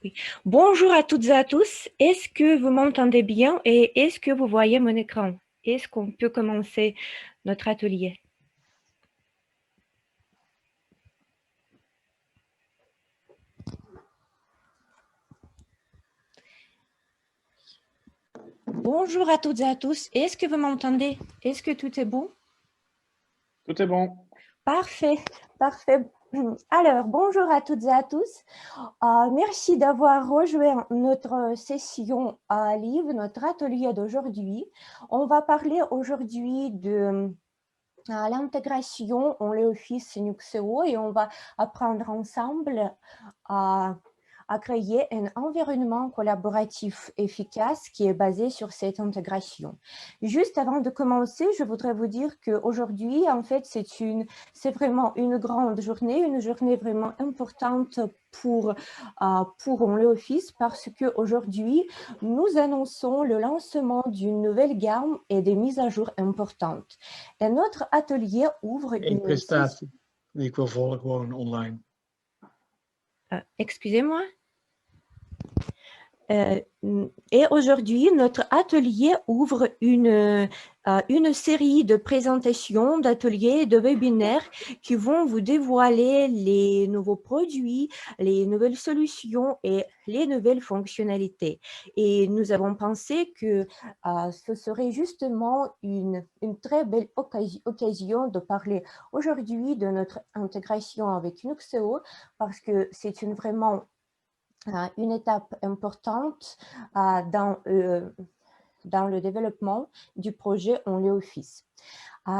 Oui. Bonjour à toutes et à tous. Est-ce que vous m'entendez bien et est-ce que vous voyez mon écran? Est-ce qu'on peut commencer notre atelier? Bonjour à toutes et à tous. Est-ce que vous m'entendez? Est-ce que tout est bon? Tout est bon. Parfait, parfait. Alors, bonjour à toutes et à tous. Merci d'avoir rejoint notre session à Livre, notre atelier d'aujourd'hui. On va parler aujourd'hui de l'intégration en LeoFIS Nuxeo et on va apprendre ensemble à créer un environnement collaboratif efficace qui est basé sur cette intégration. Juste avant de commencer, je voudrais vous dire qu'aujourd'hui, en fait, c'est vraiment une grande journée, une journée vraiment importante pour LeoFIS parce qu'aujourd'hui, nous annonçons le lancement d'une nouvelle gamme et des mises à jour importantes. Et notre atelier ouvre Eén une... presentatie die ik wil volgen gewoon online. Excusez-moi. Et aujourd'hui, notre atelier ouvre une série de présentations, d'ateliers et de webinaires qui vont vous dévoiler les nouveaux produits, les nouvelles solutions et les nouvelles fonctionnalités. Et nous avons pensé que ce serait justement une très belle occasion de parler aujourd'hui de notre intégration avec Nuxeo parce que c'est vraiment une étape importante dans le développement du projet en LeoFIS.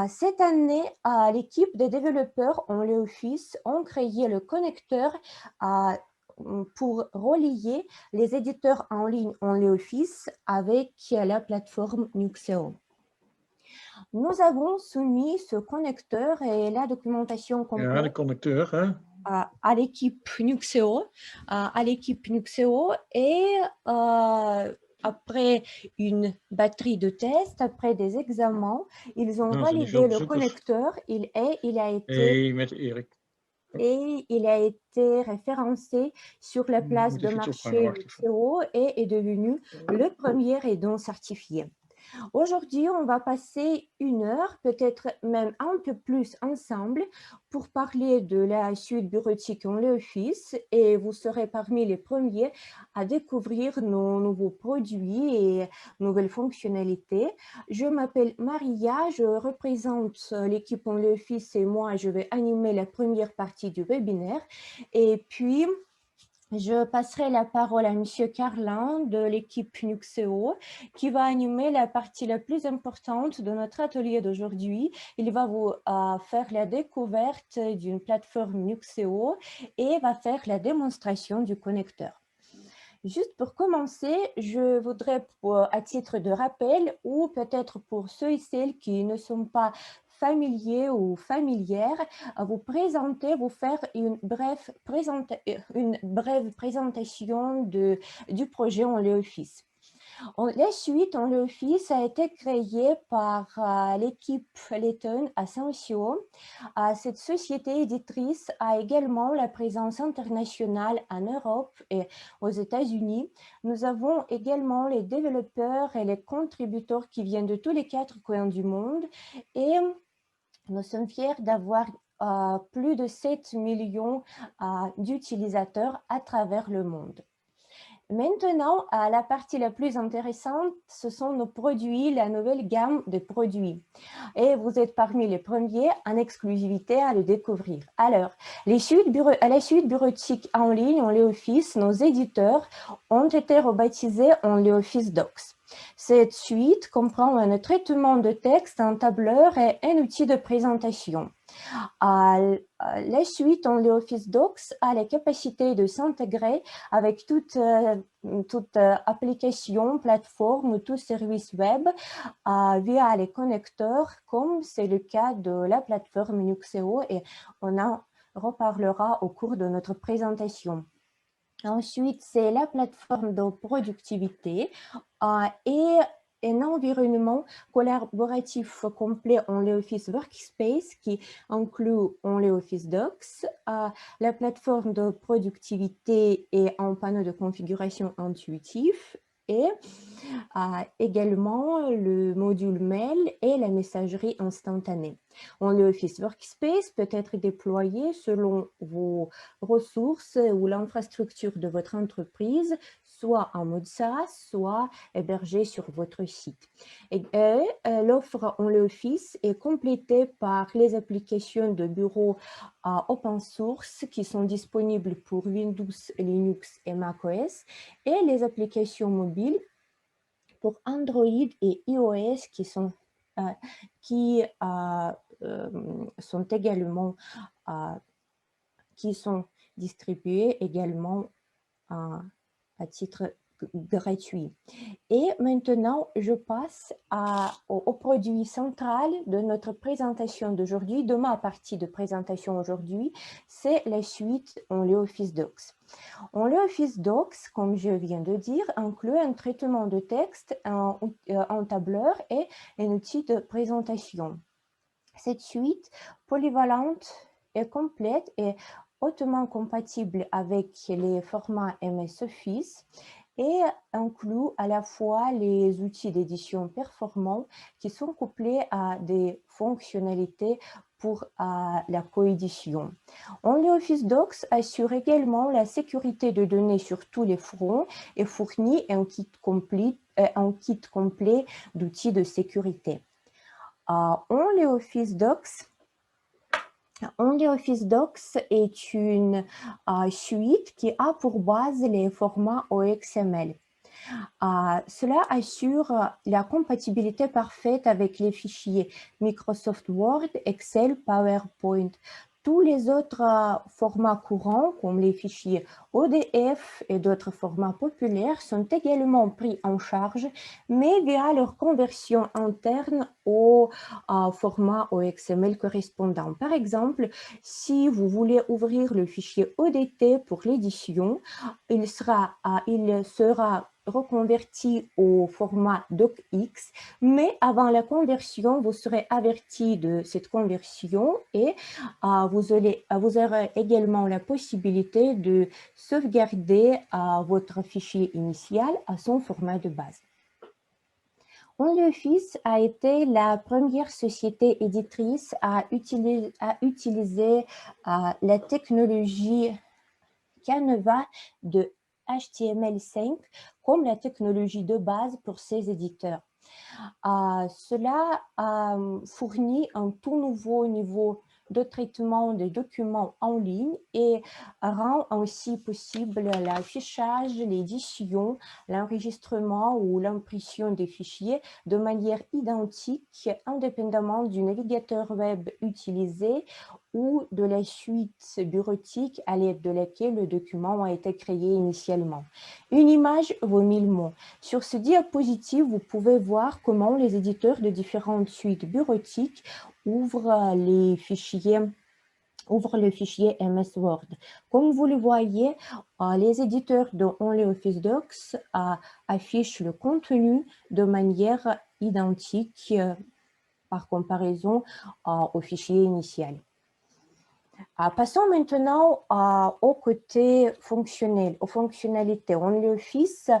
Cette année, l'équipe des développeurs en LeoFIS ont créé le connecteur pour relier les éditeurs en ligne en LeoFIS avec la plateforme Nuxeo. Nous avons soumis ce connecteur et la documentation complète. Ja, de connecteur, hè? À l'équipe Nuxeo, et après une batterie de tests, après des examens, ils ont validé le connecteur et il a été référencé sur la place de marché Nuxeo et est devenu le premier aidant certifié. Aujourd'hui, on va passer une heure, peut-être même un peu plus ensemble, pour parler de la suite bureautique en LeoFIS et vous serez parmi les premiers à découvrir nos nouveaux produits et nouvelles fonctionnalités. Je m'appelle Maria, je représente l'équipe en LeoFIS et moi, je vais animer la première partie du webinaire. Et puis, je passerai la parole à M. Carlin de l'équipe Nuxeo qui va animer la partie la plus importante de notre atelier d'aujourd'hui. Il va vous faire la découverte d'une plateforme Nuxeo et va faire la démonstration du connecteur. Juste pour commencer, je voudrais, à titre de rappel, ou peut-être pour ceux et celles qui ne sont pas familiers ou familières, vous faire une brève présentation du projet en LeoFIS. La suite en LeoFIS a été créée par l'équipe Letton à Saint-Cyr. Cette société éditrice a également la présence internationale en Europe et aux États-Unis. Nous avons également les développeurs et les contributeurs qui viennent de tous les 4 coins du monde et nous sommes fiers d'avoir plus de 7 millions d'utilisateurs à travers le monde. Maintenant, la partie la plus intéressante, ce sont nos produits, la nouvelle gamme de produits. Et vous êtes parmi les premiers en exclusivité à le découvrir. Alors, à la suite bureautique en ligne, en LeoFIS, nos éditeurs ont été rebaptisés en LeoFIS Docs. Cette suite comprend un traitement de texte, un tableur et un outil de présentation. La suite en LeoFIS Docs a la capacité de s'intégrer avec toute application, plateforme ou tout service web via les connecteurs, comme c'est le cas de la plateforme Nuxeo et on en reparlera au cours de notre présentation. Ensuite, c'est la plateforme de productivité et un environnement collaboratif complet en LibreOffice Workspace qui inclut en LibreOffice Docs la plateforme de productivité et un panneau de configuration intuitif et également le module mail et la messagerie instantanée. En LibreOffice Workspace peut être déployé selon vos ressources ou l'infrastructure de votre entreprise, soit en mode SaaS, soit hébergé sur votre site. L'offre en LibreOffice est complétée par les applications de bureau open source qui sont disponibles pour Windows, Linux et macOS et les applications mobiles pour Android et iOS qui sont également qui sont distribués également à titre gratuit. Et maintenant, je passe au produit central de notre présentation d'aujourd'hui, de ma partie de présentation aujourd'hui, c'est la suite en LibreOffice Docs. En LibreOffice Docs, comme je viens de dire, inclut un traitement de texte, un tableur et un outil de présentation. Cette suite polyvalente et complète est hautement compatible avec les formats MS Office et inclut à la fois les outils d'édition performants qui sont couplés à des fonctionnalités pour la coédition. En LibreOffice Docs assure également la sécurité de données sur tous les fronts et fournit un kit complet d'outils de sécurité. En LibreOffice Docs est une suite qui a pour base les formats OXML. Cela assure la compatibilité parfaite avec les fichiers Microsoft Word, Excel, PowerPoint. Tous les autres formats courants, comme les fichiers ODF et d'autres formats populaires, sont également pris en charge, mais via leur conversion interne au format OXML correspondant. Par exemple, si vous voulez ouvrir le fichier ODT pour l'édition, il sera reconverti au format DocX, mais avant la conversion, vous serez averti de cette conversion et vous aurez également la possibilité de sauvegarder votre fichier initial à son format de base. OnlyOffice a été la première société éditrice à utiliser la technologie Canva de HTML5 comme la technologie de base pour ses éditeurs. Cela fournit un tout nouveau niveau de traitement des documents en ligne et rend ainsi possible l'affichage, l'édition, l'enregistrement ou l'impression des fichiers de manière identique, indépendamment du navigateur web utilisé ou de la suite bureautique à l'aide de laquelle le document a été créé initialement. Une image vaut 1000 mots. Sur ce diapositive, vous pouvez voir comment les éditeurs de différentes suites bureautiques ouvrent le fichier MS Word. Comme vous le voyez, les éditeurs de LibreOffice Docs affichent le contenu de manière identique par comparaison au fichier initial. Passons maintenant au côté fonctionnel, aux fonctionnalités. LibreOffice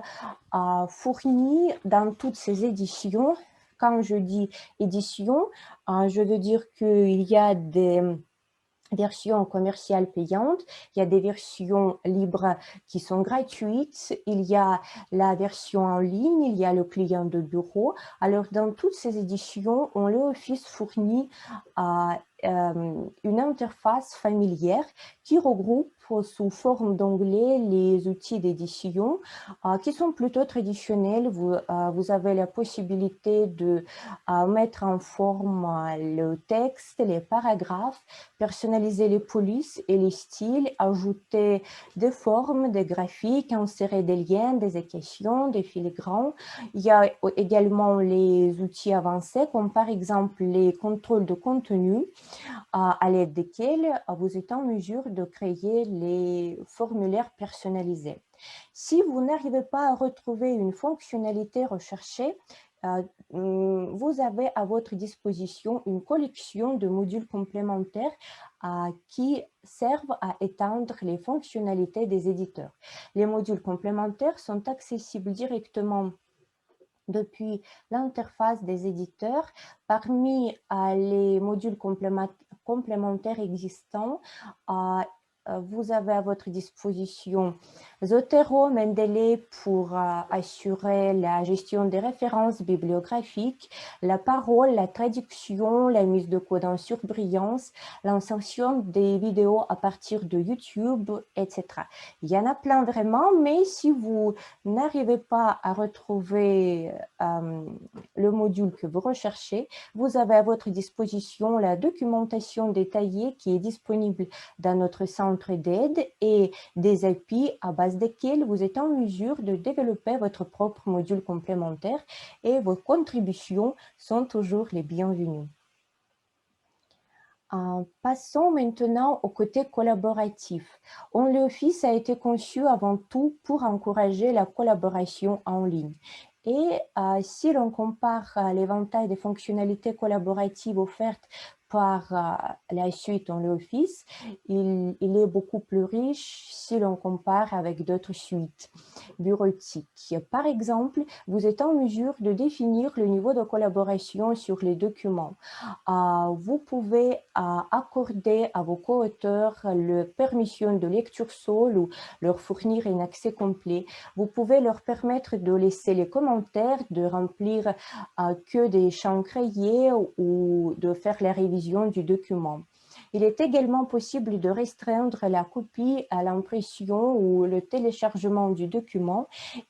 fournit dans toutes ses éditions, quand je dis édition, je veux dire qu'il y a des versions commerciales payantes, il y a des versions libres qui sont gratuites, il y a la version en ligne, il y a le client de bureau. Alors, dans toutes ces éditions, LibreOffice fournit une interface familière qui regroupe sous forme d'onglets les outils d'édition qui sont plutôt traditionnels. Vous avez la possibilité de mettre en forme le texte, les paragraphes, personnaliser les polices et les styles, ajouter des formes, des graphiques, insérer des liens, des équations, des filigranes. Il y a également les outils avancés comme par exemple les contrôles de contenu à l'aide desquels vous êtes en mesure de créer les formulaires personnalisés. Si vous n'arrivez pas à retrouver une fonctionnalité recherchée, vous avez à votre disposition une collection de modules complémentaires qui servent à étendre les fonctionnalités des éditeurs. Les modules complémentaires sont accessibles directement depuis l'interface des éditeurs. Parmi les modules complémentaires existants, vous avez à votre disposition Zotero, Mendeley pour assurer la gestion des références bibliographiques, la parole, la traduction, la mise de code en surbrillance, l'insertion des vidéos à partir de YouTube, etc. Il y en a plein vraiment, mais si vous n'arrivez pas à retrouver le module que vous recherchez, vous avez à votre disposition la documentation détaillée qui est disponible dans notre centre d'aide et des API à base desquels vous êtes en mesure de développer votre propre module complémentaire et vos contributions sont toujours les bienvenues. Passons maintenant au côté collaboratif. OnlyOffice a été conçu avant tout pour encourager la collaboration en ligne. Et si l'on compare l'éventail des fonctionnalités collaboratives offertes par la suite OnlyOffice, il est beaucoup plus riche si l'on compare avec d'autres suites bureautiques. Par exemple, vous êtes en mesure de définir le niveau de collaboration sur les documents. Vous pouvez accorder à vos co-auteurs la permission de lecture seule ou leur fournir un accès complet. Vous pouvez leur permettre de laisser les commentaires, de remplir que des champs crayés ou de faire la révision du document. Il est également possible de restreindre la copie à l'impression ou le téléchargement du document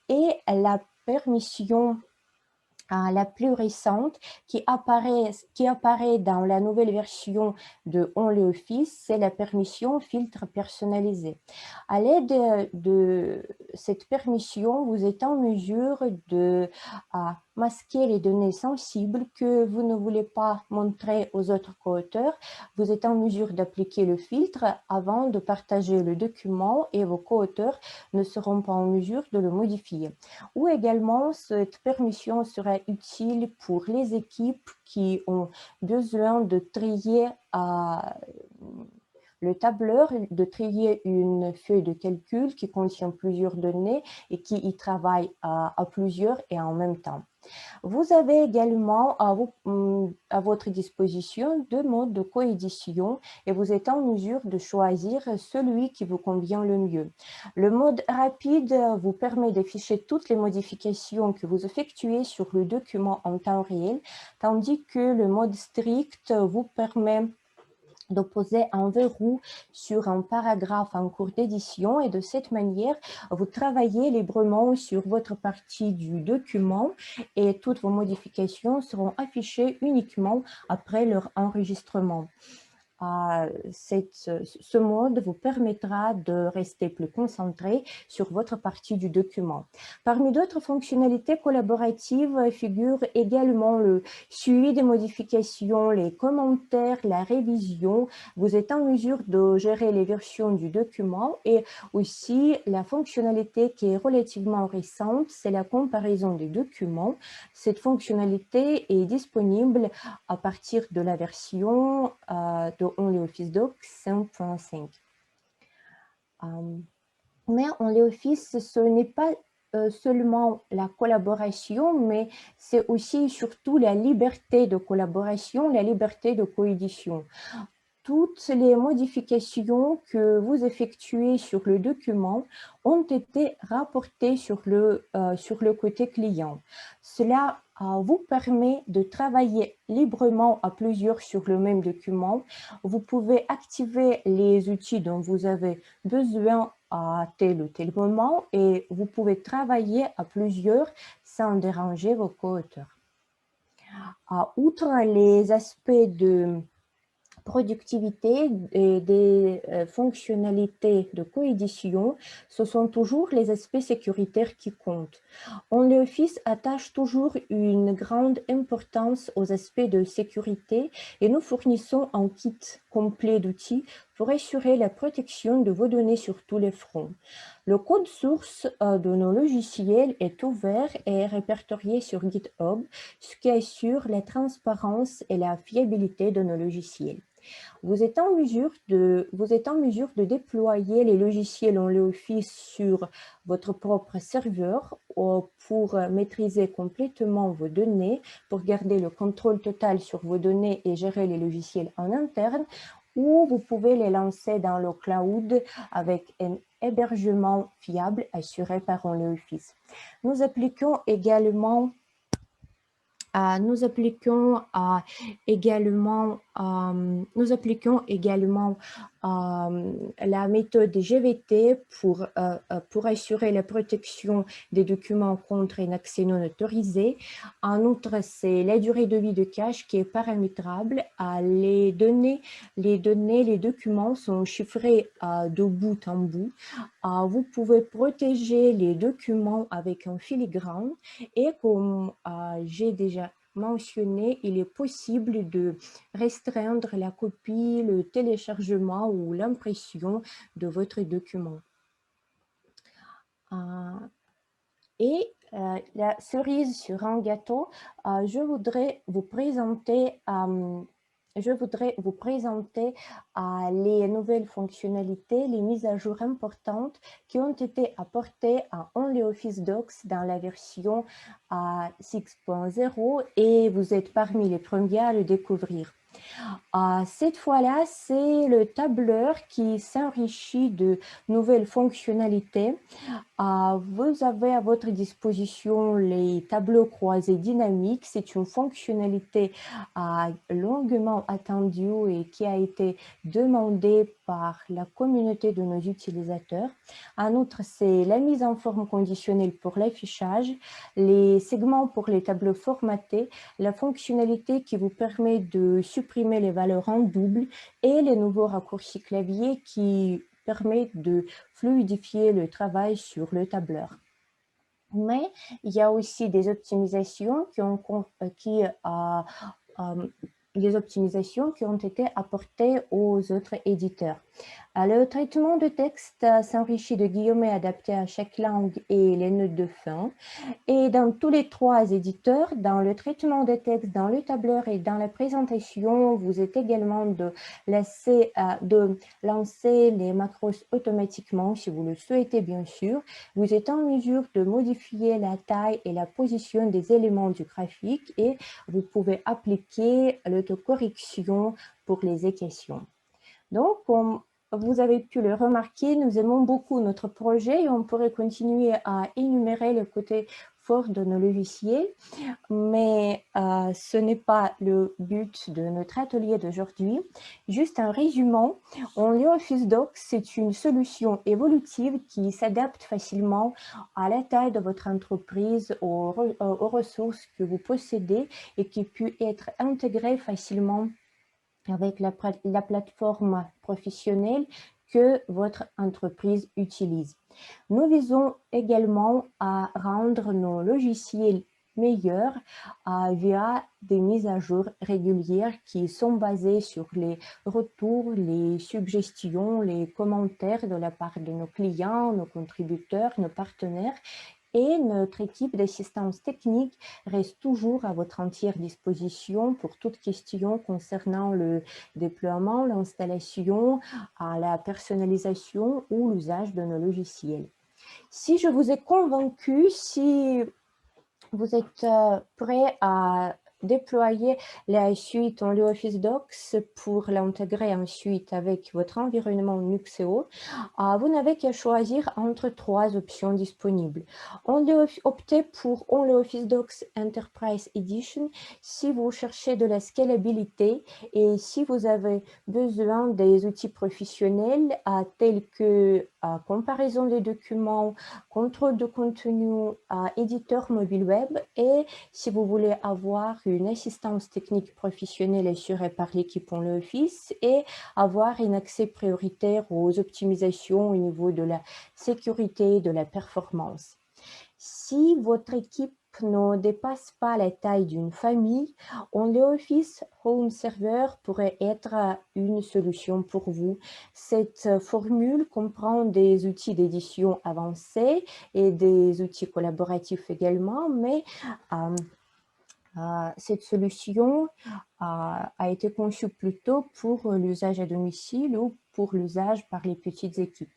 et la permission la plus récente qui apparaît dans la nouvelle version de OnlyOffice, c'est la permission filtre personnalisé. À l'aide de cette permission, vous êtes en mesure de masquer les données sensibles que vous ne voulez pas montrer aux autres co-auteurs. Vous êtes en mesure d'appliquer le filtre avant de partager le document et vos co-auteurs ne seront pas en mesure de le modifier. Ou également, cette permission sera utile pour les équipes qui ont besoin de trier le tableur, de trier une feuille de calcul qui contient plusieurs données et qui y travaille à plusieurs et en même temps. Vous avez également à votre disposition deux modes de coédition et vous êtes en mesure de choisir celui qui vous convient le mieux. Le mode rapide vous permet d'afficher toutes les modifications que vous effectuez sur le document en temps réel, tandis que le mode strict vous permet de poser un verrou sur un paragraphe en cours d'édition et de cette manière, vous travaillez librement sur votre partie du document et toutes vos modifications seront affichées uniquement après leur enregistrement. Ce mode vous permettra de rester plus concentré sur votre partie du document. Parmi d'autres fonctionnalités collaboratives figurent également le suivi des modifications, les commentaires, la révision. Vous êtes en mesure de gérer les versions du document et aussi la fonctionnalité qui est relativement récente, c'est la comparaison des documents. Cette fonctionnalité est disponible à partir de la version de OnlyOffice Doc 5.5. Mais OnlyOffice, ce n'est pas seulement la collaboration, mais c'est aussi et surtout la liberté de collaboration, la liberté de coédition. Toutes les modifications que vous effectuez sur le document ont été rapportées sur le côté client. Cela vous permet de travailler librement à plusieurs sur le même document. Vous pouvez activer les outils dont vous avez besoin à tel ou tel moment et vous pouvez travailler à plusieurs sans déranger vos co-auteurs. Outre les aspects de productivité et des fonctionnalités de coédition, ce sont toujours les aspects sécuritaires qui comptent. OnlyOffice attache toujours une grande importance aux aspects de sécurité et nous fournissons un kit complet d'outils pour assurer la protection de vos données sur tous les fronts. Le code source de nos logiciels est ouvert et est répertorié sur GitHub, ce qui assure la transparence et la fiabilité de nos logiciels. Vous êtes en mesure de déployer les logiciels en LeOffice sur votre propre serveur pour maîtriser complètement vos données, pour garder le contrôle total sur vos données et gérer les logiciels en interne, ou vous pouvez les lancer dans le cloud avec un hébergement fiable assuré par LeOffice. Nous appliquons également la méthode GVT pour assurer la protection des documents contre un accès non autorisé. En outre, c'est la durée de vie de cache qui est paramétrable. Les documents sont chiffrés de bout en bout. Vous pouvez protéger les documents avec un filigrane et comme j'ai déjà mentionné, il est possible de restreindre la copie, le téléchargement ou l'impression de votre document. Et la cerise sur un gâteau, je voudrais vous présenter les nouvelles fonctionnalités, les mises à jour importantes qui ont été apportées à OnlyOffice Docs dans la version 6.0 et vous êtes parmi les premiers à le découvrir. Cette fois-là, c'est le tableur qui s'enrichit de nouvelles fonctionnalités. Vous avez à votre disposition les tableaux croisés dynamiques. C'est une fonctionnalité longuement attendue et qui a été demandée par la communauté de nos utilisateurs. En outre, c'est la mise en forme conditionnelle pour l'affichage, les segments pour les tableaux formatés, la fonctionnalité qui vous permet de supprimer les valeurs en double et les nouveaux raccourcis clavier qui permettent de fluidifier le travail sur le tableur. Mais il y a aussi des optimisations qui ont été apportées aux autres éditeurs. Le traitement de texte s'enrichit de guillemets adaptés à chaque langue et les notes de fin. Et dans tous les trois éditeurs, dans le traitement de texte, dans le tableur et dans la présentation, vous êtes également de lancer les macros automatiquement si vous le souhaitez bien sûr. Vous êtes en mesure de modifier la taille et la position des éléments du graphique et vous pouvez appliquer l'autocorrection pour les équations. Donc, comme vous avez pu le remarquer, nous aimons beaucoup notre projet et on pourrait continuer à énumérer le côté fort de nos logiciels, mais ce n'est pas le but de notre atelier d'aujourd'hui. Juste un résumé, OnlyOffice Docs, c'est une solution évolutive qui s'adapte facilement à la taille de votre entreprise, aux ressources que vous possédez et qui peut être intégrée facilement avec la plateforme professionnelle que votre entreprise utilise. Nous visons également à rendre nos logiciels meilleurs via des mises à jour régulières qui sont basées sur les retours, les suggestions, les commentaires de la part de nos clients, nos contributeurs, nos partenaires. Et notre équipe d'assistance technique reste toujours à votre entière disposition pour toute question concernant le déploiement, l'installation, la personnalisation ou l'usage de nos logiciels. Si je vous ai convaincu, si vous êtes prêt à déployer la suite OnlyOffice Docs pour l'intégrer ensuite avec votre environnement Nuxeo, vous n'avez qu'à choisir entre trois options disponibles. Optez pour OnlyOffice Docs Enterprise Edition si vous cherchez de la scalabilité et si vous avez besoin des outils professionnels tels que comparaison des documents, contrôle de contenu, éditeur mobile web et si vous voulez avoir une assistance technique professionnelle assurée par l'équipe OnlyOffice et avoir un accès prioritaire aux optimisations au niveau de la sécurité et de la performance. Si votre équipe ne dépasse pas la taille d'une famille, OnlyOffice Home Server pourrait être une solution pour vous. Cette formule comprend des outils d'édition avancés et des outils collaboratifs également, mais cette solution a été conçue plutôt pour l'usage à domicile ou pour l'usage par les petites équipes.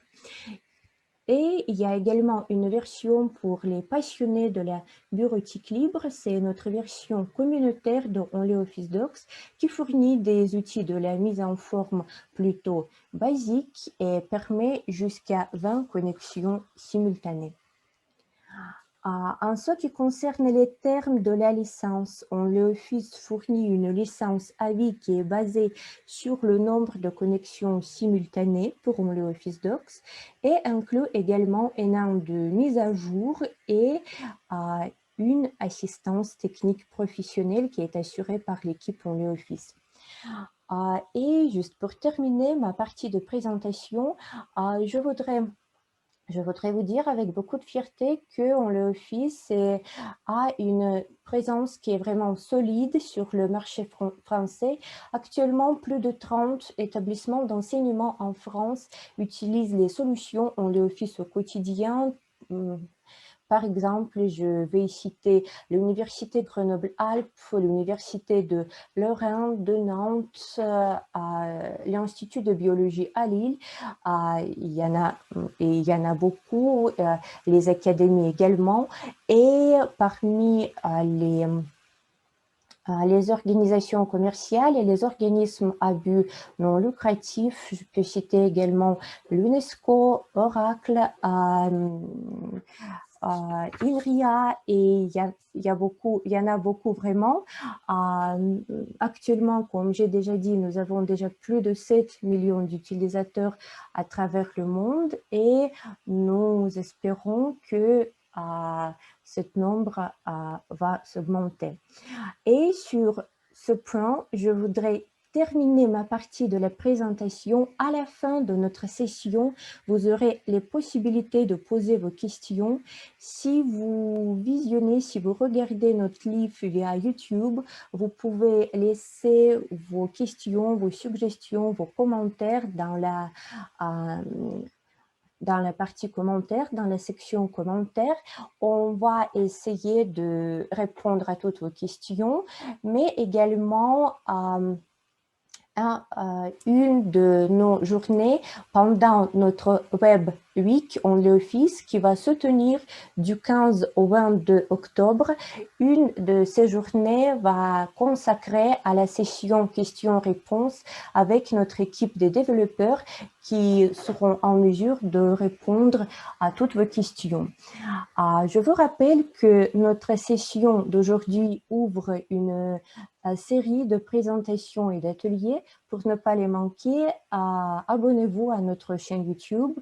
Et il y a également une version pour les passionnés de la bureautique libre. C'est notre version communautaire de OnlyOffice Docs qui fournit des outils de la mise en forme plutôt basique et permet jusqu'à 20 connexions simultanées. En ce qui concerne les termes de la licence, OnlyOffice fournit une licence à vie qui est basée sur le nombre de connexions simultanées pour OnlyOffice Docs et inclut également un an de mise à jour et une assistance technique professionnelle qui est assurée par l'équipe OnlyOffice. Et juste pour terminer ma partie de présentation, je voudrais vous dire avec beaucoup de fierté que OnlyOffice a une présence qui est vraiment solide sur le marché français. Actuellement, plus de 30 établissements d'enseignement en France utilisent les solutions OnlyOffice au quotidien. Par exemple, je vais citer l'Université Grenoble-Alpes, l'Université de Lorraine, de Nantes, l'Institut de biologie à Lille. Il y en a beaucoup, les académies également. Et parmi les organisations commerciales et les organismes à but non lucratif, je peux citer également l'UNESCO, Oracle, INRIA, et il y en a beaucoup vraiment. Actuellement, comme j'ai déjà dit, nous avons déjà plus de 7 millions d'utilisateurs à travers le monde et nous espérons que ce nombre va s'augmenter. Et sur ce point, je voudrais terminer ma partie de la présentation. À la fin de notre session, vous aurez les possibilités de poser vos questions. Si vous visionnez, si vous regardez notre livre via YouTube, vous pouvez laisser vos questions, vos suggestions, vos commentaires dans la partie commentaires, dans la section commentaires. On va essayer de répondre à toutes vos questions, mais également une de nos journées pendant notre Web Week OnlyOffice qui va se tenir du 15 au 22 octobre. Une de ces journées va consacrer à la session questions-réponses avec notre équipe de développeurs qui seront en mesure de répondre à toutes vos questions. Je vous rappelle que notre session d'aujourd'hui ouvre une série de présentations et d'ateliers. Pour ne pas les manquer, abonnez-vous à notre chaîne YouTube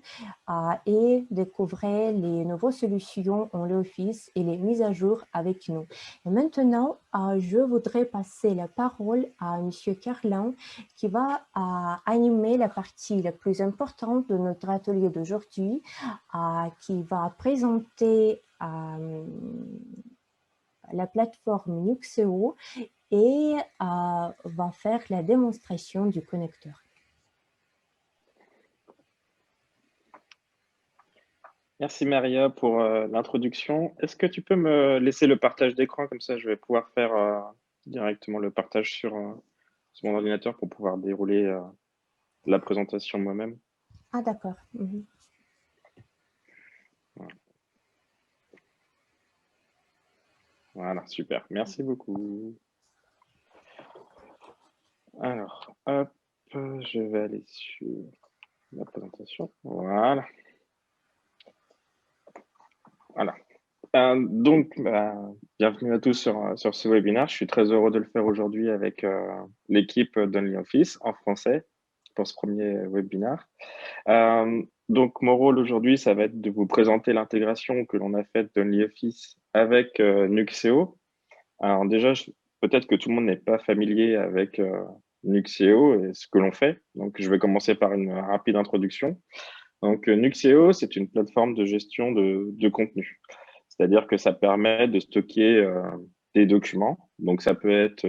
et découvrez les nouvelles solutions OnlyOffice et les mises à jour avec nous. Et maintenant, je voudrais passer la parole à M. Carlin qui va animer la partie la plus importante de notre atelier d'aujourd'hui, qui va présenter la plateforme Nuxeo et va faire la démonstration du connecteur. Merci Maria pour l'introduction. Est-ce que tu peux me laisser le partage d'écran, comme ça je vais pouvoir faire directement le partage sur mon ordinateur pour pouvoir dérouler la présentation moi-même. Ah d'accord. Voilà, super. Merci beaucoup. Alors, hop, je vais aller sur la présentation. Voilà. Voilà. Donc, bienvenue à tous sur ce webinaire. Je suis très heureux de le faire aujourd'hui avec l'équipe d'OnlyOffice en français pour ce premier webinaire. Donc, mon rôle aujourd'hui, ça va être de vous présenter l'intégration que l'on a faite d'OnlyOffice avec Nuxeo. Alors déjà, peut-être que tout le monde n'est pas familier avec Nuxeo et ce que l'on fait. Donc, je vais commencer par une rapide introduction. Donc, Nuxeo, c'est une plateforme de gestion de contenu. C'est-à-dire que ça permet de stocker des documents. Donc, ça peut être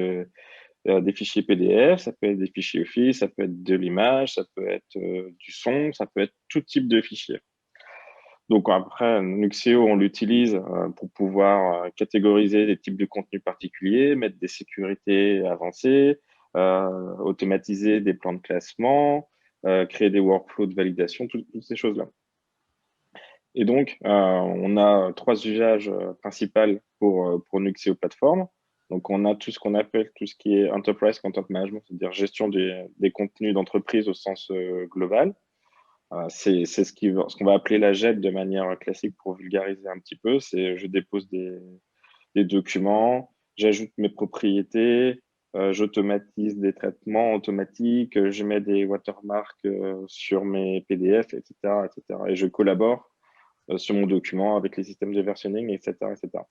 des fichiers PDF, ça peut être des fichiers Office, ça peut être de l'image, ça peut être du son, ça peut être tout type de fichiers. Donc après, Nuxeo, on l'utilise pour pouvoir catégoriser des types de contenus particuliers, mettre des sécurités avancées, automatiser des plans de classement, créer des workflows de validation, toutes ces choses-là. Et donc, on a 3 usages principaux pour Nuxeo Platform. Donc, on a tout ce qu'on appelle tout ce qui est Enterprise Content Management, c'est-à-dire gestion des contenus d'entreprise au sens global. C'est ce qu'on va appeler la JET de manière classique pour vulgariser un petit peu. C'est je dépose des documents, j'ajoute mes propriétés, j'automatise des traitements automatiques, je mets des watermarks sur mes PDF, etc., etc. Et je collabore sur mon document avec les systèmes de versionning, etc., etc.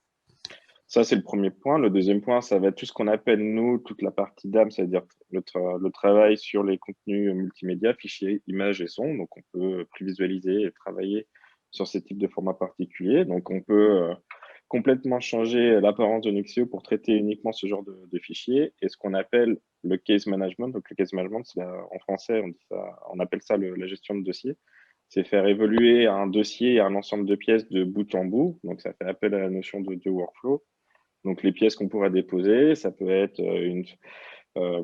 Ça, c'est le premier point. Le deuxième point, ça va être tout ce qu'on appelle, nous, toute la partie DAM, c'est-à-dire le travail sur les contenus multimédia, fichiers, images et sons. Donc, on peut prévisualiser et travailler sur ces types de formats particuliers. Donc, on peut complètement changer l'apparence de Nuxeo pour traiter uniquement ce genre de fichiers. Et ce qu'on appelle le case management. Donc, le case management, en français, on appelle ça la gestion de dossier. C'est faire évoluer un dossier et un ensemble de pièces de bout en bout. Donc, ça fait appel à la notion de workflow. Donc, les pièces qu'on pourrait déposer, ça peut être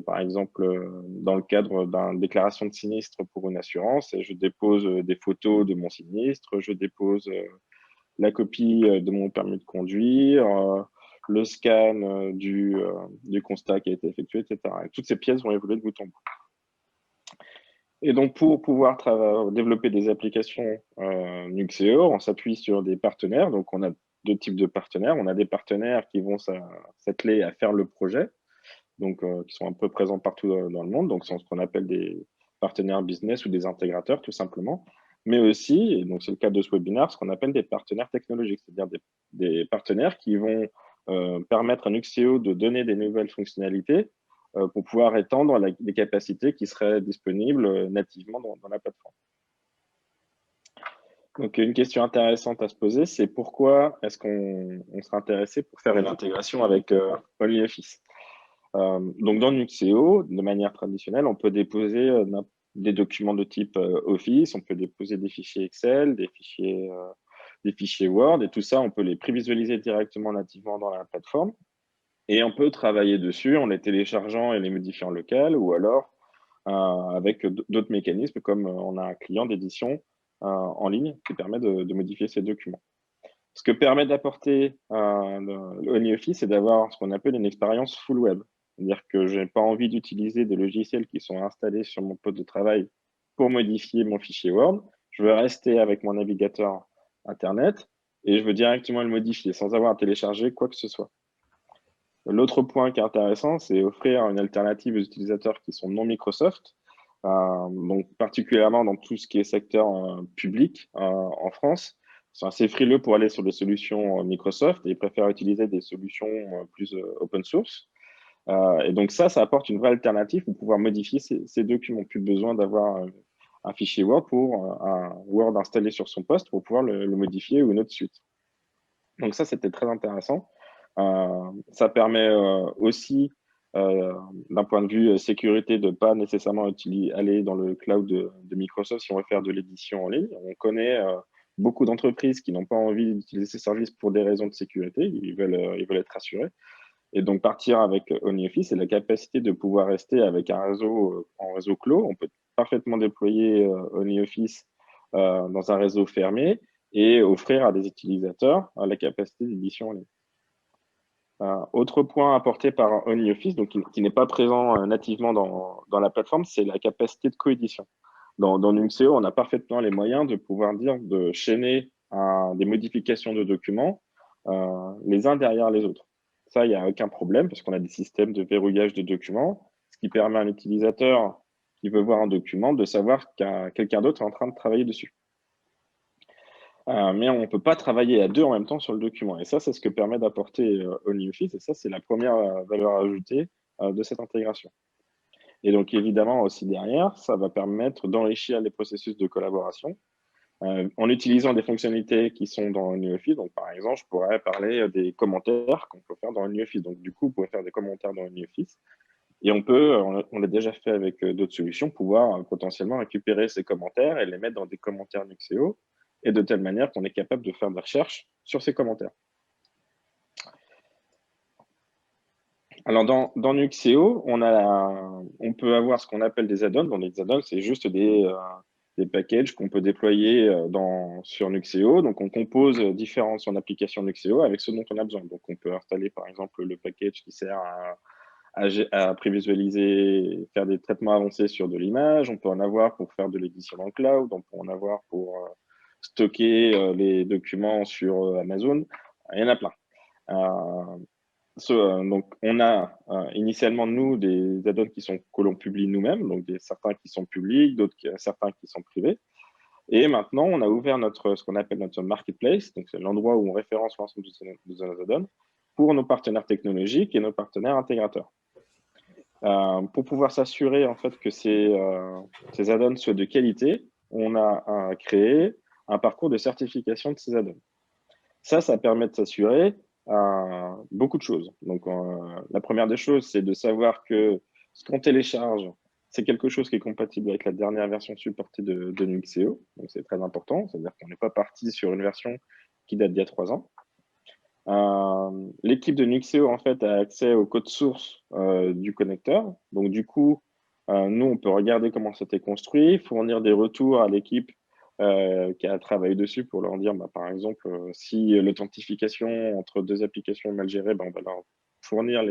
par exemple, dans le cadre d'une déclaration de sinistre pour une assurance, et je dépose des photos de mon sinistre, je dépose la copie de mon permis de conduire, le scan du constat qui a été effectué, etc. Et toutes ces pièces vont évoluer de bout en bout. Et donc, pour pouvoir développer des applications Nuxeo, on s'appuie sur des partenaires. Donc, on a 2 types de partenaires. On a des partenaires qui vont s'atteler à faire le projet, donc qui sont un peu présents partout dans le monde. Donc, c'est ce qu'on appelle des partenaires business ou des intégrateurs, tout simplement. Mais aussi, et donc c'est le cas de ce webinaire, ce qu'on appelle des partenaires technologiques, c'est-à-dire des partenaires qui vont permettre à Nuxeo de donner des nouvelles fonctionnalités pour pouvoir étendre les capacités qui seraient disponibles nativement dans la plateforme. Donc, une question intéressante à se poser, c'est pourquoi est-ce qu'on serait intéressé pour faire une intégration avec OnlyOffice. Donc, dans Nuxeo, de manière traditionnelle, on peut déposer des documents de type Office, on peut déposer des fichiers Excel, des fichiers Word, et tout ça, on peut les prévisualiser directement nativement dans la plateforme. Et on peut travailler dessus en les téléchargeant et les modifiant en local, ou alors avec d'autres mécanismes, comme on a un client d'édition en ligne qui permet de modifier ces documents. Ce que permet d'apporter OnlyOffice, c'est d'avoir ce qu'on appelle une expérience full web. C'est-à-dire que je n'ai pas envie d'utiliser des logiciels qui sont installés sur mon poste de travail pour modifier mon fichier Word. Je veux rester avec mon navigateur Internet et je veux directement le modifier sans avoir à télécharger quoi que ce soit. L'autre point qui est intéressant, c'est offrir une alternative aux utilisateurs qui sont non Microsoft, donc particulièrement dans tout ce qui est secteur public en France. Ils sont assez frileux pour aller sur des solutions Microsoft et ils préfèrent utiliser des solutions plus open source. Et donc ça apporte une vraie alternative pour pouvoir modifier ces documents. Plus besoin d'avoir un fichier Word pour un Word installé sur son poste pour pouvoir le modifier ou une autre suite. Donc ça, c'était très intéressant. Ça permet aussi, d'un point de vue sécurité, de ne pas nécessairement aller dans le cloud de Microsoft si on veut faire de l'édition en ligne. On connaît beaucoup d'entreprises qui n'ont pas envie d'utiliser ces services pour des raisons de sécurité. Ils veulent être rassurés. Et donc, partir avec OnlyOffice, c'est la capacité de pouvoir rester avec un réseau en réseau clos. On peut parfaitement déployer OnlyOffice dans un réseau fermé et offrir à des utilisateurs la capacité d'édition en ligne. Autre point apporté par OnlyOffice, donc qui n'est pas présent nativement dans la plateforme, c'est la capacité de coédition. Dans Nuxeo, on a parfaitement les moyens de pouvoir de chaîner des modifications de documents les uns derrière les autres. Ça, il n'y a aucun problème parce qu'on a des systèmes de verrouillage de documents, ce qui permet à un utilisateur qui veut voir un document de savoir que quelqu'un d'autre est en train de travailler dessus. Mais on ne peut pas travailler à deux en même temps sur le document. Et ça, c'est ce que permet d'apporter OnlyOffice. Et ça, c'est la première valeur ajoutée de cette intégration. Et donc, évidemment, aussi derrière, ça va permettre d'enrichir les processus de collaboration. en utilisant des fonctionnalités qui sont dans OnlyOffice. Donc, par exemple, je pourrais parler des commentaires qu'on peut faire dans OnlyOffice. Donc, du coup, vous pouvez faire des commentaires dans OnlyOffice. Et on l'a déjà fait avec d'autres solutions, pouvoir potentiellement récupérer ces commentaires et les mettre dans des commentaires Nuxeo, et de telle manière qu'on est capable de faire des recherches sur ces commentaires. Alors, dans Nuxeo, on peut avoir ce qu'on appelle des add-ons. Donc, les add-ons, c'est juste des packages qu'on peut déployer sur Nuxeo. Donc, on compose son application Nuxeo avec ce dont on a besoin. Donc, on peut installer, par exemple, le package qui sert à prévisualiser, faire des traitements avancés sur de l'image. On peut en avoir pour faire de l'édition dans le cloud. On peut en avoir pour stocker les documents sur Amazon. Il y en a plein. Donc, on a initialement, nous, des add-ons que l'on publie nous-mêmes, donc certains qui sont publics, certains qui sont privés. Et maintenant, on a ouvert ce qu'on appelle notre marketplace, donc c'est l'endroit où on référence l'ensemble de nos add-ons pour nos partenaires technologiques et nos partenaires intégrateurs. Pour pouvoir s'assurer en fait que ces add-ons soient de qualité, on a créé un parcours de certification de ces add-ons. Ça permet de s'assurer beaucoup de choses. Donc, la première des choses, c'est de savoir que ce qu'on télécharge, c'est quelque chose qui est compatible avec la dernière version supportée de Nuxeo. Donc, c'est très important. C'est-à-dire qu'on n'est pas parti sur une version qui date d'il y a 3 ans. L'équipe de Nuxeo, en fait, a accès au code source du connecteur. Donc, du coup, nous, on peut regarder comment c'était construit, fournir des retours à l'équipe qui a travaillé dessus pour leur dire, par exemple, si l'authentification entre 2 applications est mal gérée, on va leur fournir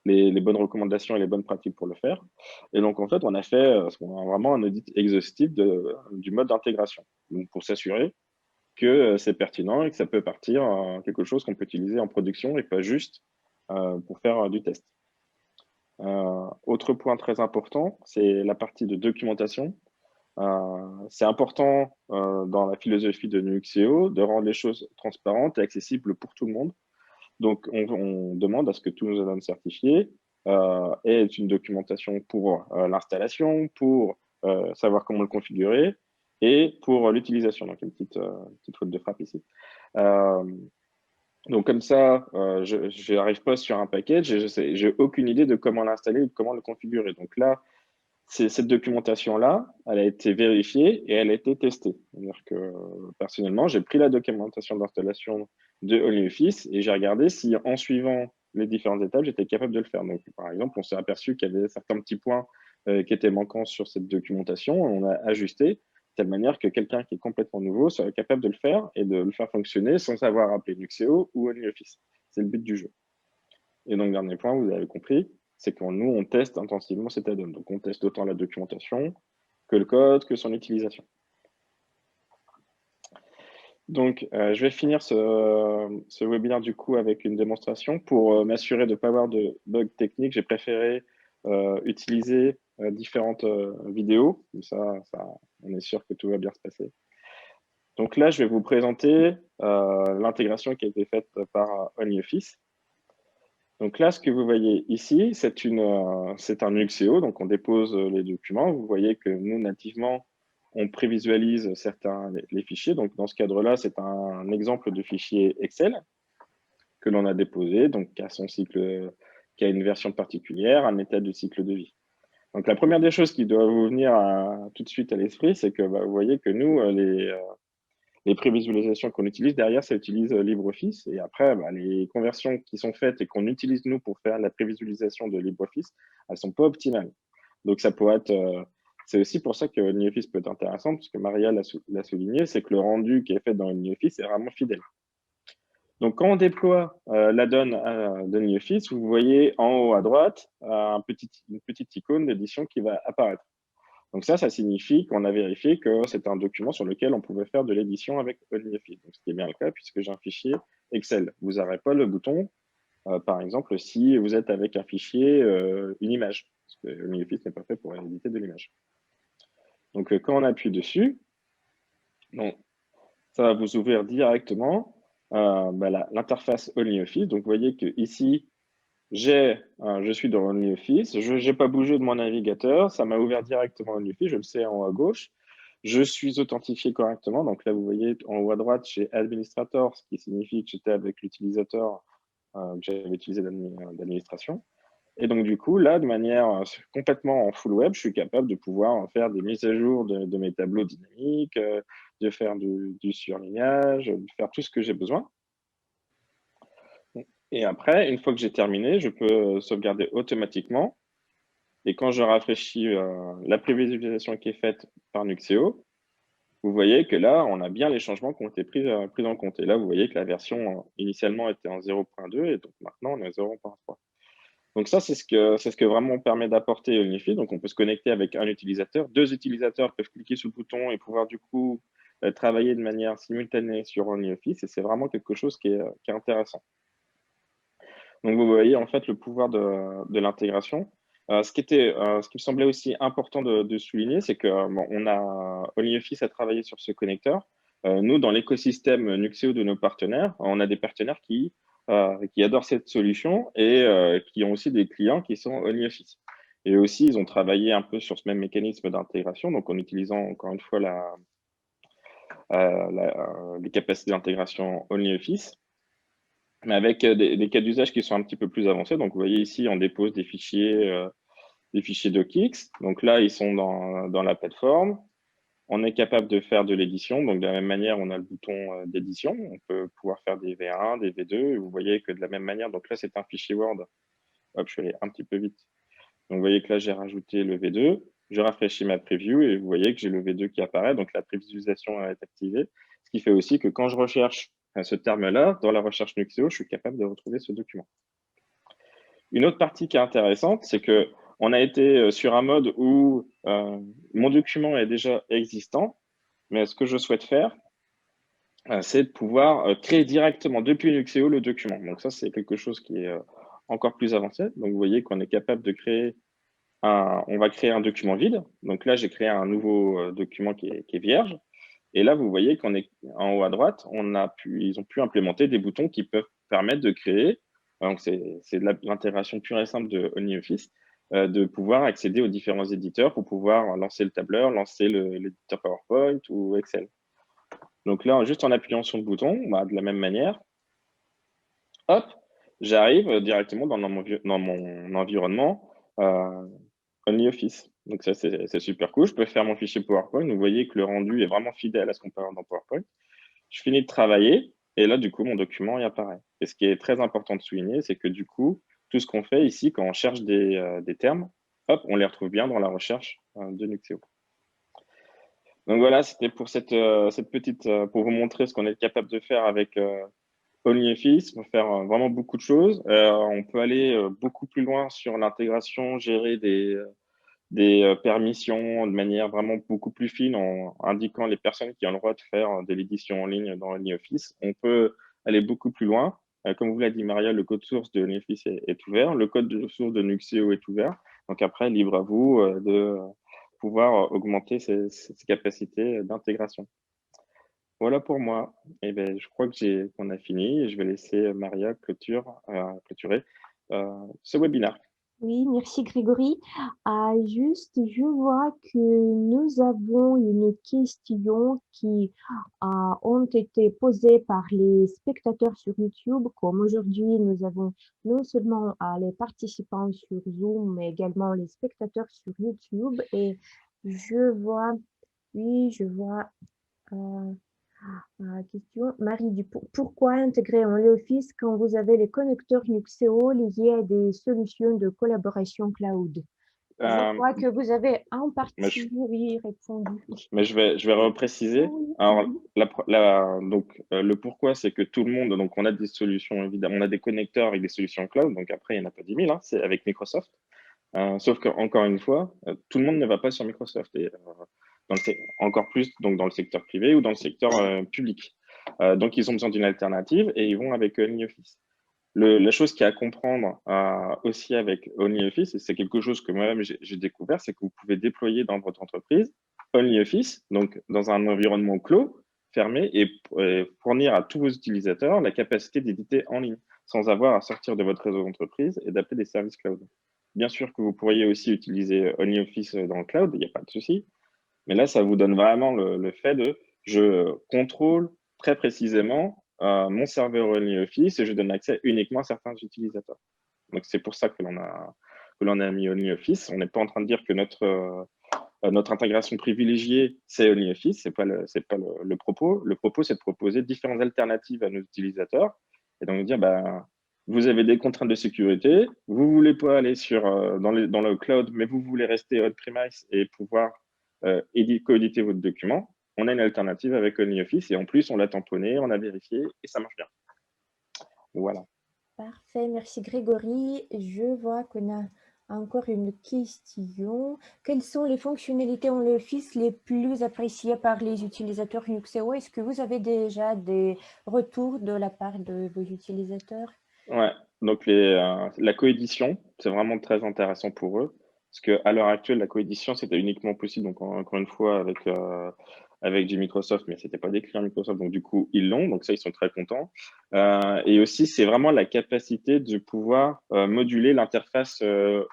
les bonnes recommandations et les bonnes pratiques pour le faire. Et donc, en fait, on a fait vraiment un audit exhaustif du mode d'intégration, pour s'assurer que c'est pertinent et que ça peut partir quelque chose qu'on peut utiliser en production et pas juste pour faire du test. Autre point très important, c'est la partie de documentation. C'est important dans la philosophie de Nuxeo de rendre les choses transparentes et accessibles pour tout le monde. Donc, on demande à ce que tous nos add-ons certifiés aient une documentation pour l'installation, pour savoir comment le configurer et pour l'utilisation. Donc, une petite faute de frappe ici. Donc, comme ça, je n'arrive pas sur un package et je n'ai aucune idée de comment l'installer ou de comment le configurer. Donc là, cette documentation-là, elle a été vérifiée et elle a été testée. C'est-à-dire que personnellement, j'ai pris la documentation d'installation de OnlyOffice et j'ai regardé si en suivant les différentes étapes, j'étais capable de le faire. Donc, par exemple, on s'est aperçu qu'il y avait certains petits points qui étaient manquants sur cette documentation. On a ajusté de telle manière que quelqu'un qui est complètement nouveau soit capable de le faire et de le faire fonctionner sans avoir appelé Nuxeo ou OnlyOffice. C'est le but du jeu. Et donc, dernier point, vous avez compris, c'est que nous, on teste intensivement cet add-on. Donc, on teste autant la documentation que le code, que son utilisation. Donc, je vais finir ce webinaire du coup avec une démonstration. Pour m'assurer de ne pas avoir de bugs techniques, j'ai préféré utiliser différentes vidéos. Comme ça, on est sûr que tout va bien se passer. Donc là, je vais vous présenter l'intégration qui a été faite par OnlyOffice. Donc là, ce que vous voyez ici, c'est un Nuxeo. Donc, on dépose les documents. Vous voyez que nous, nativement, on prévisualise les fichiers. Donc, dans ce cadre-là, c'est un exemple de fichier Excel que l'on a déposé, donc qui a une version particulière, un état de cycle de vie. Donc, la première des choses qui doit vous venir tout de suite à l'esprit, c'est que vous voyez que nous, les prévisualisations qu'on utilise derrière, ça utilise LibreOffice. Et après, les conversions qui sont faites et qu'on utilise nous pour faire la prévisualisation de LibreOffice, elles ne sont pas optimales. Donc, ça peut être. C'est aussi pour ça que OnlyOffice peut être intéressant, parce que Maria l'a souligné, c'est que le rendu qui est fait dans OnlyOffice est vraiment fidèle. Donc, quand on déploie l'add-on d'OnlyOffice, vous voyez en haut à droite une petite icône d'édition qui va apparaître. Donc ça signifie qu'on a vérifié que c'est un document sur lequel on pouvait faire de l'édition avec OnlyOffice. Donc, ce qui est bien le cas puisque j'ai un fichier Excel. Vous n'aurez pas le bouton, par exemple, si vous êtes avec un fichier, une image, parce que OnlyOffice n'est pas fait pour éditer de l'image. Donc, quand on appuie dessus, ça va vous ouvrir directement l'interface OnlyOffice. Donc, vous voyez que ici, je suis dans OnlyOffice, je n'ai pas bougé de mon navigateur, ça m'a ouvert directement OnlyOffice, je le sais en haut à gauche. Je suis authentifié correctement. Donc là, vous voyez en haut à droite, j'ai Administrator, ce qui signifie que j'étais avec l'utilisateur que j'avais utilisé d'administration. Et donc, du coup, là, de manière complètement en full web, je suis capable de pouvoir faire des mises à jour de mes tableaux dynamiques, de faire du surlignage, de faire tout ce que j'ai besoin. Et après, une fois que j'ai terminé, je peux sauvegarder automatiquement. Et quand je rafraîchis la prévisualisation qui est faite par Nuxeo, vous voyez que là, on a bien les changements qui ont été pris en compte. Et là, vous voyez que la version initialement était en 0.2 et donc maintenant, on est en 0.3. Donc ça, c'est ce que vraiment permet d'apporter Unifi. Donc on peut se connecter avec un utilisateur. 2 utilisateurs peuvent cliquer sur le bouton et pouvoir du coup travailler de manière simultanée sur OnlyOffice. Et c'est vraiment quelque chose qui est intéressant. Donc vous voyez en fait le pouvoir de l'intégration. Ce qui me semblait aussi important de souligner, c'est que on a OnlyOffice a travaillé sur ce connecteur. Nous, dans l'écosystème Nuxeo de nos partenaires, on a des partenaires qui adorent cette solution et qui ont aussi des clients qui sont OnlyOffice. Et aussi, ils ont travaillé un peu sur ce même mécanisme d'intégration, donc en utilisant encore une fois les capacités d'intégration OnlyOffice, mais avec des cas d'usage qui sont un petit peu plus avancés. Donc, vous voyez ici, on dépose des fichiers DocX. Donc là, ils sont dans la plateforme. On est capable de faire de l'édition. Donc, de la même manière, on a le bouton d'édition. On peut pouvoir faire des V1, des V2. Et vous voyez que de la même manière, donc là, c'est un fichier Word. Hop, je vais aller un petit peu vite. Donc, vous voyez que là, j'ai rajouté le V2. Je rafraîchis ma preview et vous voyez que j'ai le V2 qui apparaît. Donc, la prévisualisation est activée. Ce qui fait aussi que quand je recherche ce terme-là, dans la recherche Nuxeo, je suis capable de retrouver ce document. Une autre partie qui est intéressante, c'est que on a été sur un mode où mon document est déjà existant, mais ce que je souhaite faire, c'est de pouvoir créer directement depuis Nuxeo le document. Donc ça, c'est quelque chose qui est encore plus avancé. Donc vous voyez qu'on est capable de créer on va créer un document vide. Donc là, j'ai créé un nouveau document qui est vierge. Et là, vous voyez qu'on est en haut à droite, ils ont pu implémenter des boutons qui peuvent permettre de créer. Donc, c'est de l'intégration pure et simple de OnlyOffice, de pouvoir accéder aux différents éditeurs pour pouvoir lancer le tableur, lancer l'éditeur PowerPoint ou Excel. Donc là, juste en appuyant sur le bouton, de la même manière, hop, j'arrive directement dans mon environnement OnlyOffice. Donc ça, c'est super cool. Je peux faire mon fichier PowerPoint. Vous voyez que le rendu est vraiment fidèle à ce qu'on peut avoir dans PowerPoint. Je finis de travailler et là, du coup, mon document y apparaît. Et ce qui est très important de souligner, c'est que du coup, tout ce qu'on fait ici, quand on cherche des termes, hop, on les retrouve bien dans la recherche de Nuxeo. Donc voilà, c'était pour cette petite, pour vous montrer ce qu'on est capable de faire avec OnlyOffice. On peut faire vraiment beaucoup de choses. On peut aller beaucoup plus loin sur l'intégration, gérer des permissions de manière vraiment beaucoup plus fine en indiquant les personnes qui ont le droit de faire de l'édition en ligne dans OnlyOffice. On peut aller beaucoup plus loin. Comme vous l'a dit Maria, le code source de OnlyOffice est ouvert. Le code source de Nuxeo est ouvert. Donc après, libre à vous de pouvoir augmenter ces capacités d'intégration. Voilà pour moi. Et ben, je crois qu'on a fini et je vais laisser Maria clôturer ce webinaire. Oui, merci Grégory. Juste, je vois que nous avons une question qui ont été posées par les spectateurs sur YouTube. Comme aujourd'hui, nous avons non seulement les participants sur Zoom, mais également les spectateurs sur YouTube. Et je vois, oui, je vois question. Marie, pourquoi intégrer OnlyOffice quand vous avez les connecteurs Nuxeo liés à des solutions de collaboration cloud? Je crois que vous avez en partie répondu. Mais je vais repréciser. Oui. Alors, donc, le pourquoi, c'est que tout le monde, donc on a des solutions, évidemment, on a des connecteurs avec des solutions cloud, donc après, il n'y en a pas 10 000, hein, c'est avec Microsoft. Sauf qu'encore une fois, tout le monde ne va pas sur Microsoft, et encore plus donc, dans le secteur privé ou dans le secteur public. Donc, ils ont besoin d'une alternative et ils vont avec OnlyOffice. La chose qu'il y a à comprendre aussi avec OnlyOffice, et c'est quelque chose que moi-même j'ai découvert, c'est que vous pouvez déployer dans votre entreprise OnlyOffice, donc dans un environnement clos, fermé, et fournir à tous vos utilisateurs la capacité d'éditer en ligne, sans avoir à sortir de votre réseau d'entreprise et d'appeler des services cloud. Bien sûr que vous pourriez aussi utiliser OnlyOffice dans le cloud, il n'y a pas de souci, Mais là, ça vous donne vraiment le fait de je contrôle très précisément mon serveur OnlyOffice et je donne accès uniquement à certains utilisateurs. Donc, c'est pour ça que l'on a mis OnlyOffice. On n'est pas en train de dire que notre intégration privilégiée, c'est OnlyOffice, c'est pas le propos. Le propos, c'est de proposer différentes alternatives à nos utilisateurs et donc de dire, vous avez des contraintes de sécurité, vous voulez pas aller dans le cloud, mais vous voulez rester on-premise et pouvoir coéditer votre document. On a une alternative avec OnlyOffice et en plus, on l'a tamponné, on a vérifié et ça marche bien. Voilà. Parfait, merci Grégory. Je vois qu'on a encore une question. Quelles sont les fonctionnalités OnlyOffice les plus appréciées par les utilisateurs Nuxeo? Est-ce que vous avez déjà des retours de la part de vos utilisateurs? Ouais, donc la coédition, c'est vraiment très intéressant pour eux. Parce qu'à l'heure actuelle, la coédition, c'était uniquement possible, donc encore une fois, avec du Microsoft, mais c'était pas des clients Microsoft, donc du coup, ils l'ont, donc ça, ils sont très contents. Et aussi, c'est vraiment la capacité de pouvoir moduler l'interface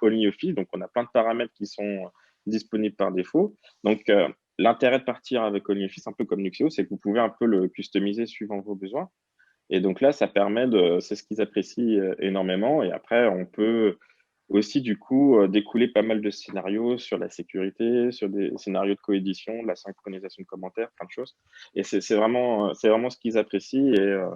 OnlyOffice. Donc, on a plein de paramètres qui sont disponibles par défaut. Donc, l'intérêt de partir avec OnlyOffice, un peu comme Nuxeo, c'est que vous pouvez un peu le customiser suivant vos besoins. Et donc là, ça permet c'est ce qu'ils apprécient énormément. Et après, on peut aussi, du coup, découler pas mal de scénarios sur la sécurité, sur des scénarios de coédition, de la synchronisation de commentaires, plein de choses. Et c'est vraiment ce qu'ils apprécient et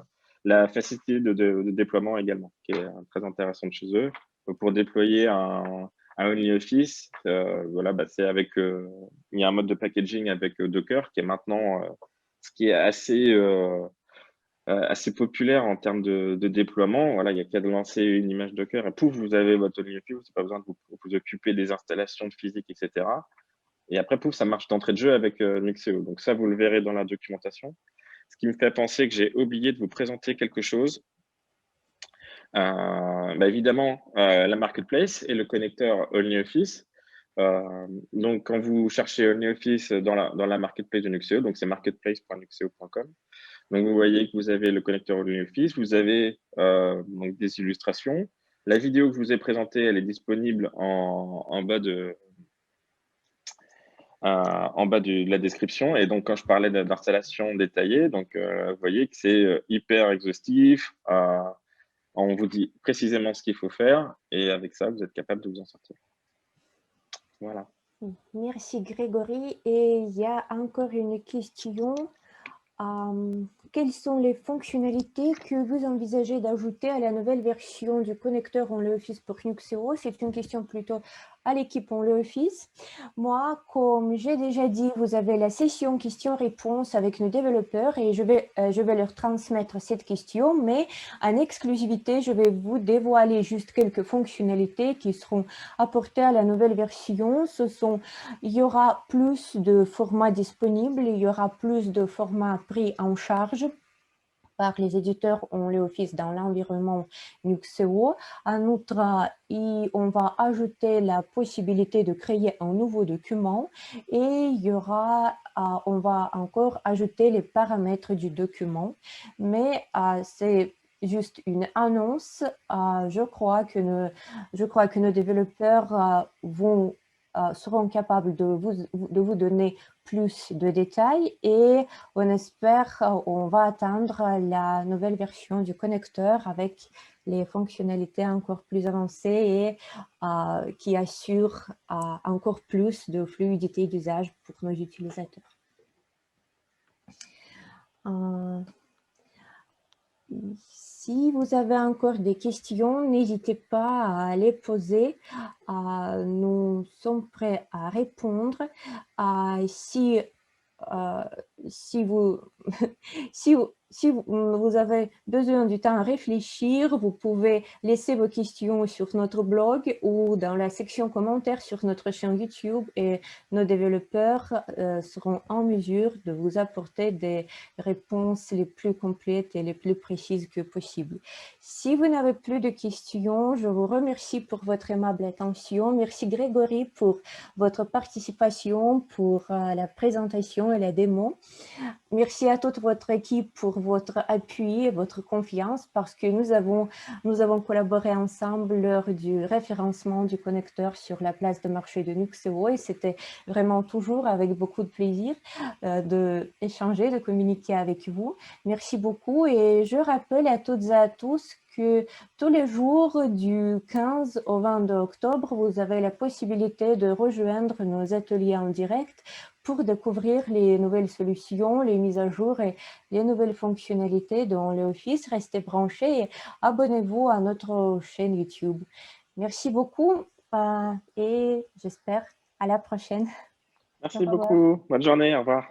la facilité de déploiement également, qui est très intéressante chez eux. Donc, pour déployer un OnlyOffice, voilà, c'est il y a un mode de packaging avec Docker qui est maintenant ce qui est assez populaire en termes de déploiement. Voilà, il n'y a qu'à lancer une image Docker et pouf, vous avez votre OnlyOffice, vous n'avez pas besoin de vous occuper des installations de physique, etc. Et après, pouf, ça marche d'entrée de jeu avec Nuxeo. Donc ça, vous le verrez dans la documentation. Ce qui me fait penser que j'ai oublié de vous présenter quelque chose. Évidemment, la marketplace et le connecteur OnlyOffice. Donc, quand vous cherchez OnlyOffice dans la marketplace de Nuxeo, donc c'est marketplace.nuxeo.com. Donc, vous voyez que vous avez le connecteur OnlyOffice, vous avez donc des illustrations. La vidéo que je vous ai présentée, elle est disponible en bas de la description. Et donc, quand je parlais d'installation détaillée, donc vous voyez que c'est hyper exhaustif. On vous dit précisément ce qu'il faut faire et avec ça, vous êtes capable de vous en sortir. Voilà. Merci Grégory. Et il y a encore une question. Quelles sont les fonctionnalités que vous envisagez d'ajouter à la nouvelle version du connecteur OnlyOffice pour Nuxeo? C'est une question plutôt à l'équipe OnlyOffice. Moi, comme j'ai déjà dit, vous avez la session questions-réponses avec nos développeurs et je vais leur transmettre cette question, mais en exclusivité, je vais vous dévoiler juste quelques fonctionnalités qui seront apportées à la nouvelle version. Il y aura plus de formats disponibles, il y aura plus de formats pris en charge par les éditeurs OnlyOffice dans l'environnement Nuxeo. En outre, on va ajouter la possibilité de créer un nouveau document et on va encore ajouter les paramètres du document. Mais c'est juste une annonce. Je crois que nos développeurs seront capables de vous donner plus de détails et on espère on va atteindre la nouvelle version du connecteur avec les fonctionnalités encore plus avancées et qui assurent encore plus de fluidité d'usage pour nos utilisateurs. Si vous avez encore des questions, n'hésitez pas à les poser. Nous sommes prêts à répondre. Si vous avez besoin du temps à réfléchir, vous pouvez laisser vos questions sur notre blog ou dans la section commentaires sur notre chaîne YouTube et nos développeurs seront en mesure de vous apporter des réponses les plus complètes et les plus précises que possible. Si vous n'avez plus de questions, je vous remercie pour votre aimable attention. Merci Grégory pour votre participation, pour la présentation et la démo. Merci à toute votre équipe pour votre appui et votre confiance parce que nous avons collaboré ensemble lors du référencement du connecteur sur la place de marché de Nuxeo et c'était vraiment toujours avec beaucoup de plaisir d'échanger, de communiquer avec vous. Merci beaucoup et je rappelle à toutes et à tous que tous les jours du 15 au 22 octobre, vous avez la possibilité de rejoindre nos ateliers en direct pour découvrir les nouvelles solutions, les mises à jour et les nouvelles fonctionnalités dans l'Office. Restez branchés et abonnez-vous à notre chaîne YouTube. Merci beaucoup et j'espère à la prochaine. Merci Au revoir. beaucoup. Bonne journée. Au revoir.